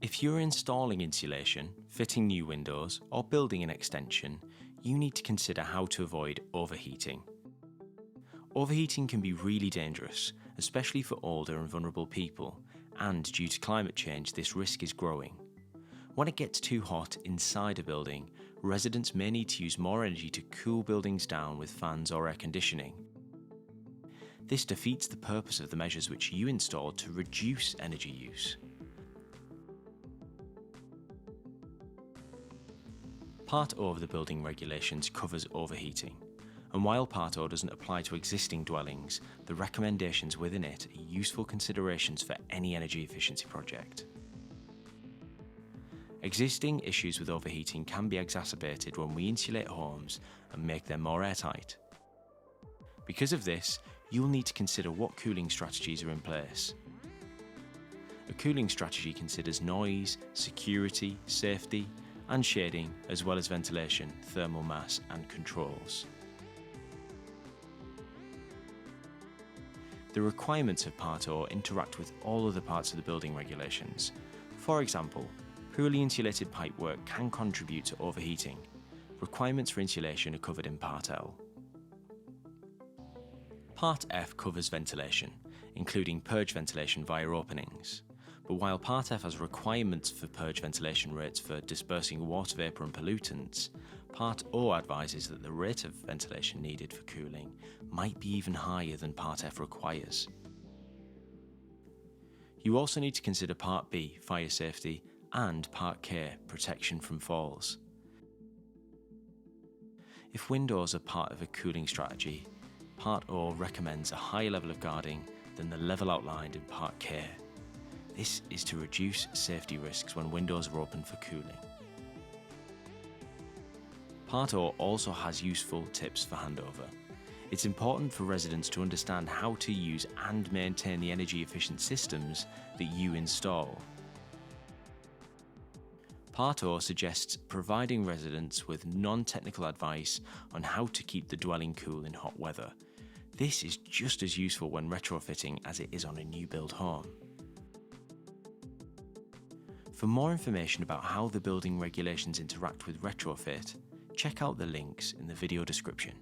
If you're installing insulation, fitting new windows, or building an extension, you need to consider how to avoid overheating. Overheating can be really dangerous, especially for older and vulnerable people, and due to climate change, this risk is growing. When it gets too hot inside a building, residents may need to use more energy to cool buildings down with fans or air conditioning. This defeats the purpose of the measures which you installed to reduce energy use. Part O of the building regulations covers overheating, and while Part O doesn't apply to existing dwellings, the recommendations within it are useful considerations for any energy efficiency project. Existing issues with overheating can be exacerbated when we insulate homes and make them more airtight. Because of this, you'll need to consider what cooling strategies are in place. A cooling strategy considers noise, security, safety, and shading, as well as ventilation, thermal mass, and controls. The requirements of Part O interact with all other parts of the building regulations. For example, poorly insulated pipework can contribute to overheating. Requirements for insulation are covered in Part L. Part F covers ventilation, including purge ventilation via openings. But while Part F has requirements for purge ventilation rates for dispersing water vapour and pollutants, Part O advises that the rate of ventilation needed for cooling might be even higher than Part F requires. You also need to consider Part B, fire safety, and Part K, protection from falls. If windows are part of a cooling strategy, Part O recommends a higher level of guarding than the level outlined in Part K. This is to reduce safety risks when windows are open for cooling. Part O also has useful tips for handover. It's important for residents to understand how to use and maintain the energy efficient systems that you install. Part O suggests providing residents with non-technical advice on how to keep the dwelling cool in hot weather. This is just as useful when retrofitting as it is on a new build home. For more information about how the building regulations interact with retrofit, check out the links in the video description.